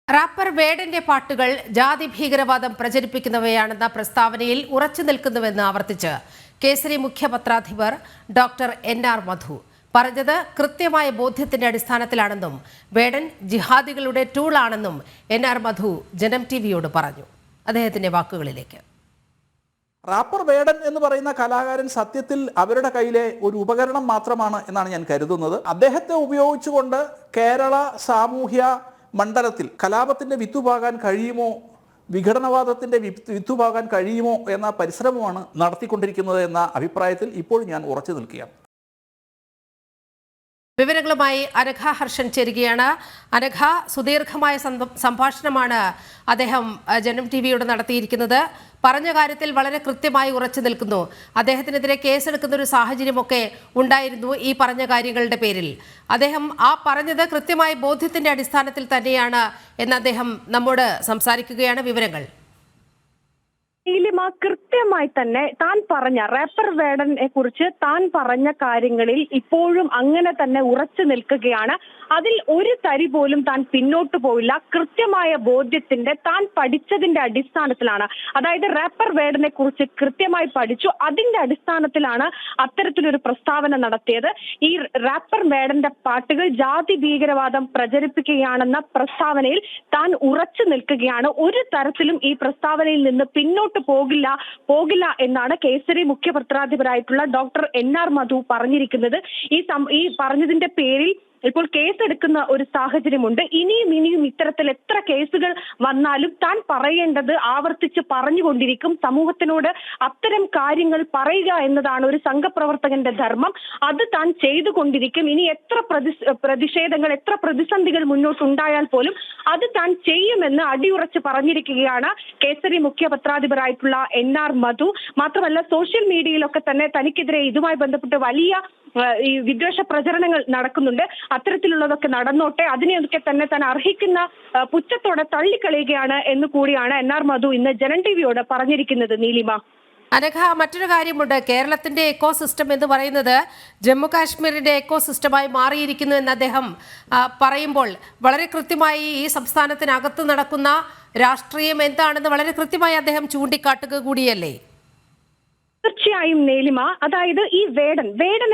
Wrapper വേടന്റെ പാട്ടുകൾ ജാതി ഭീകരവാദം പ്രചരിപ്പിക്കുന്നവയാണെന്ന പ്രസ്താവനയിൽ ഉറച്ചു നിൽക്കുന്നുവെന്ന് ആവർത്തിച്ച് കേസരി മുഖ്യപത്രാധിപർ ഡോക്ടർ എൻ.ആർ. മധു പറഞ്ഞത് കൃത്യമായ ബോധ്യത്തിന്റെ അടിസ്ഥാനത്തിലാണെന്നും വേടൻ ജിഹാദികളുടെ ടൂളാണെന്നും എൻ.ആർ. മധു ജനം ടിവിയോട് പറഞ്ഞു. അദ്ദേഹത്തിന്റെ വാക്കുകളിലേക്ക്. റാപ്പർ വേടൻ എന്ന് പറയുന്ന കലാകാരൻ സത്യത്തിൽ അവരുടെ കയ്യിലെ ഒരു ഉപകരണം മാത്രമാണ് എന്നാണ് ഞാൻ കരുതുന്നത്. അദ്ദേഹത്തെ ഉപയോഗിച്ചുകൊണ്ട് കേരള സാമൂഹ്യ മണ്ഡലത്തിൽ കലാപത്തിന്റെ വിത്തുപാകാൻ കഴിയുമോ, വിഘടനവാദത്തിന്റെ വിത്തുപാകാൻ കഴിയുമോ എന്ന പരിശ്രമമാണ് നടത്തിക്കൊണ്ടിരിക്കുന്നത് എന്ന അഭിപ്രായത്തിൽ ഇപ്പോൾ ഞാൻ ഉറച്ചു നിൽക്കുകയാണ്. വിവരങ്ങളുമായി അനഘ ഹർഷൻ ചേരുകയാണ്. അനഘ, സുദീർഘമായ സംഭാഷണമാണ് അദ്ദേഹം ജനം ടിവിയോട് നടത്തിയിരിക്കുന്നത്. പറഞ്ഞ കാര്യത്തിൽ വളരെ കൃത്യമായി ഉറച്ചു നിൽക്കുന്നു. അദ്ദേഹത്തിനെതിരെ കേസെടുക്കുന്ന ഒരു സാഹചര്യമൊക്കെ ഉണ്ടായിരുന്നു ഈ പറഞ്ഞ കാര്യങ്ങളുടെ പേരിൽ. അദ്ദേഹം ആ പറഞ്ഞത് കൃത്യമായ ബോധ്യത്തിന്റെ അടിസ്ഥാനത്തിൽ തന്നെയാണ് എന്ന് അദ്ദേഹം നമ്മോട് സംസാരിക്കുകയാണ്. വിവരങ്ങൾ കൃത്യമായി തന്നെ താൻ പറഞ്ഞ റാപ്പർ വേടനെ കുറിച്ച് താൻ പറഞ്ഞ കാര്യങ്ങളിൽ ഇപ്പോഴും അങ്ങനെ തന്നെ ഉറച്ചു നിൽക്കുകയാണ്. അതിൽ ഒരു തരി പോലും താൻ പിന്നോട്ട് പോയില്ല. കൃത്യമായ ബോധ്യത്തിന്റെ താൻ പഠിച്ചതിന്റെ അടിസ്ഥാനത്തിലാണ്, അതായത് റാപ്പർ വേടനെ കുറിച്ച് കൃത്യമായി പഠിച്ചു, അതിന്റെ അടിസ്ഥാനത്തിലാണ് അത്തരത്തിലൊരു പ്രസ്താവന നടത്തിയത്. ഈ റാപ്പർ വേടന്റെ പാട്ടുകൾ ജാതി ഭീകരവാദം പ്രചരിപ്പിക്കുകയാണെന്ന പ്രസ്താവനയിൽ താൻ ഉറച്ചു നിൽക്കുകയാണ്. ഒരു തരത്തിലും ഈ പ്രസ്താവനയിൽ നിന്ന് പിന്നോട്ട് പോകില്ല എന്നാണ് കേസരി മുഖ്യപത്രാധിപരായിട്ടുള്ള ഡോക്ടർ എൻ.ആർ. മധു പറഞ്ഞിരിക്കുന്നത്. ഈ പറഞ്ഞതിന്റെ പേരിൽ ഇപ്പോൾ കേസെടുക്കുന്ന ഒരു സാഹചര്യമുണ്ട്. ഇനിയും ഇത്തരത്തിൽ എത്ര കേസുകൾ വന്നാലും താൻ പറയേണ്ടത് ആവർത്തിച്ച് പറഞ്ഞുകൊണ്ടിരിക്കും. സമൂഹത്തിനോട് അത്തരം കാര്യങ്ങൾ പറയുക എന്നതാണ് ഒരു സംഘപ്രവർത്തകന്റെ ധർമ്മം. അത് താൻ ചെയ്തുകൊണ്ടിരിക്കും. ഇനി എത്ര പ്രതിഷേധങ്ങൾ, എത്ര പ്രതിസന്ധികൾ മുന്നോട്ടുണ്ടായാൽ പോലും അത് താൻ ചെയ്യുമെന്ന് അടിയുറച്ച് പറഞ്ഞിരിക്കുകയാണ് കേസരി മുഖ്യപത്രാധിപരായിട്ടുള്ള എൻ.ആർ. മധു. മാത്രമല്ല, സോഷ്യൽ മീഡിയയിലൊക്കെ തന്നെ തനിക്കെതിരെ ഇതുമായി ബന്ധപ്പെട്ട് വലിയ ഈ വിദ്വേഷ പ്രചരണങ്ങൾ നടക്കുന്നുണ്ട്. അത്തരത്തിലുള്ളതൊക്കെ നടന്നോട്ടെ, അതിനെയൊക്കെ തന്നെ താൻ അർഹിക്കുന്ന പുച്ഛത്തോടെ തള്ളിക്കളയുകയാണ് എന്ന് കൂടിയാണ് എൻ.ആർ. മധു ഇന്ന് ജനം ടിവിയോട് പറഞ്ഞിരിക്കുന്നത്. നീലിമ, അനഘ, മറ്റൊരു കാര്യമുണ്ട്. കേരളത്തിന്റെ എക്കോ സിസ്റ്റം എന്ന് പറയുന്നത് ജമ്മു കാശ്മീരിന്റെ എക്കോ സിസ്റ്റമായി മാറിയിരിക്കുന്നു എന്ന് അദ്ദേഹം പറയുമ്പോൾ വളരെ കൃത്യമായി ഈ സംസ്ഥാനത്തിനകത്ത് നടക്കുന്ന രാഷ്ട്രീയം എന്താണെന്ന് വളരെ കൃത്യമായി അദ്ദേഹം ചൂണ്ടിക്കാട്ടുക കൂടിയല്ലേ? തീർച്ചയായും നീലിമ, അതായത് ഈ വേടൻ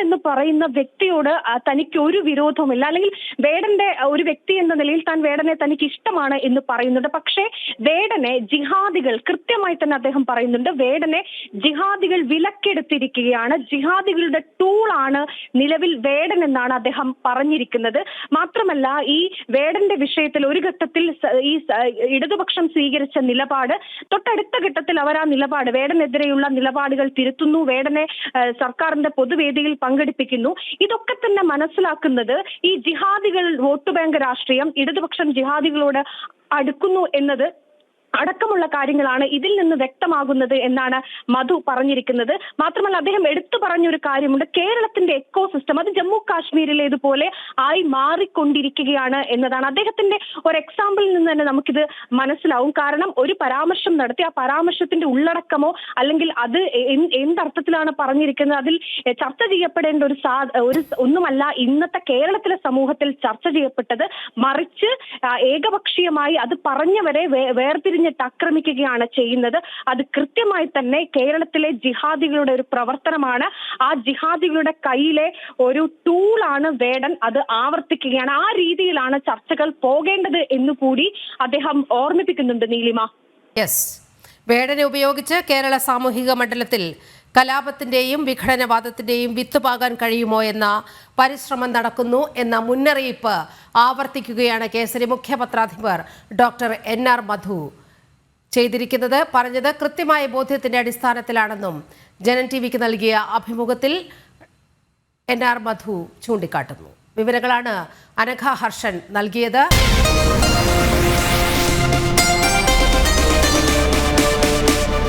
എന്ന് പറയുന്ന വ്യക്തിയോട് തനിക്ക് ഒരു വിരോധവുമില്ല, അല്ലെങ്കിൽ വേടന്റെ ഒരു വ്യക്തി എന്ന നിലയിൽ താൻ വേടനെ തനിക്ക് ഇഷ്ടമാണ് എന്ന് പറയുന്നുണ്ട്. പക്ഷേ വേടനെ ജിഹാദികൾ, കൃത്യമായി തന്നെ അദ്ദേഹം പറയുന്നുണ്ട്, വേടനെ ജിഹാദികൾ വിലക്കെടുത്തിരിക്കുകയാണ്, ജിഹാദികളുടെ ടൂളാണ് നിലവിൽ വേടൻ എന്നാണ് അദ്ദേഹം പറഞ്ഞിരിക്കുന്നത്. മാത്രമല്ല, ഈ വേടന്റെ വിഷയത്തിൽ ഒരു ഘട്ടത്തിൽ ഈ ഇടതുപക്ഷം സ്വീകരിച്ച നിലപാട്, തൊട്ടടുത്ത ഘട്ടത്തിൽ അവർ ആ നിലപാട്, വേടനെതിരെയുള്ള നിലപാടുകൾ തിരുത്തുന്നു, വേടനെ സർക്കാരിന്റെ പൊതുവേദിയിൽ പങ്കെടുപ്പിക്കുന്നു. ഇതൊക്കെ തന്നെ മനസ്സിലാക്കുന്നത് ഈ ജിഹാദികൾ വോട്ട് ബാങ്ക് രാഷ്ട്രീയം, ഇടതുപക്ഷം ജിഹാദികളോട് അടുക്കുന്നു എന്നത് അടക്കമുള്ള കാര്യങ്ങളാണ് ഇതിൽ നിന്ന് വ്യക്തമാകുന്നത് എന്നാണ് മധു പറഞ്ഞിരിക്കുന്നത്. മാത്രമല്ല, അദ്ദേഹം എടുത്തു പറഞ്ഞൊരു കാര്യമുണ്ട്, കേരളത്തിന്റെ എക്കോ സിസ്റ്റം അത് ജമ്മു കാശ്മീരിലേതുപോലെ ആയി മാറിക്കൊണ്ടിരിക്കുകയാണ് എന്നതാണ്. അദ്ദേഹത്തിന്റെ ഒരു എക്സാമ്പിളിൽ നിന്ന് തന്നെ നമുക്കിത് മനസ്സിലാവും. കാരണം ഒരു പരാമർശം നടത്തി, ആ പരാമർശത്തിന്റെ ഉള്ളടക്കമോ അല്ലെങ്കിൽ അത് എന്തർത്ഥത്തിലാണ് പറഞ്ഞിരിക്കുന്നത് അതിൽ ചർച്ച ചെയ്യപ്പെടേണ്ട ഒരു ഒന്നുമല്ല ഇന്നത്തെ കേരളത്തിലെ സമൂഹത്തിൽ ചർച്ച ചെയ്യപ്പെട്ടത്. മറിച്ച് ഏകപക്ഷീയമായി അത് പറഞ്ഞവരെ വേർതിരിഞ്ഞിട്ട് ആക്രമിക്കുകയാണ് ചെയ്യുന്നത്. അത് കൃത്യമായി തന്നെ കേരളത്തിലെ ജിഹാദികളുടെ ഒരു പ്രവർത്തനമാണ്. ആ ജിഹാദികളുടെ കയ്യിലെ ഒരു ടൂളാണ് വേടൻ. അത് ആവർത്തിക്കുകയാണ്. ആ രീതിയിലാണ് ചർച്ചകൾ പോകേണ്ടത് എന്നുകൂടി അദ്ദേഹം ഓർമ്മിപ്പിക്കുന്നുണ്ട്. നീലിമ, യെസ്, വേടനെ ഉപയോഗിച്ച് കേരള സാമൂഹിക മണ്ഡലത്തിൽ കലാപത്തിന്റെയും വിഘടനവാദത്തിന്റെയും വിത്തുപാകാൻ കഴിയുമോ എന്ന പരിശ്രമം നടക്കുന്നു എന്ന മുന്നറിയിപ്പ് ആവർത്തിക്കുകയാണ് കേസരി മുഖ്യപത്രാധിപർ ഡോക്ടർ എൻ.ആർ. മധു ചെയ്തിരിക്കുന്നത്. പറഞ്ഞത് കൃത്യമായ ബോധ്യത്തിന്റെ അടിസ്ഥാനത്തിലാണെന്നും ജനം ടിവിക്ക് നൽകിയ അഭിമുഖത്തിൽ എൻ.ആർ. മധു ചൂണ്ടിക്കാട്ടുന്നു. വിവരങ്ങളാണ് അനഘ ഹർഷൻ നൽകിയത്.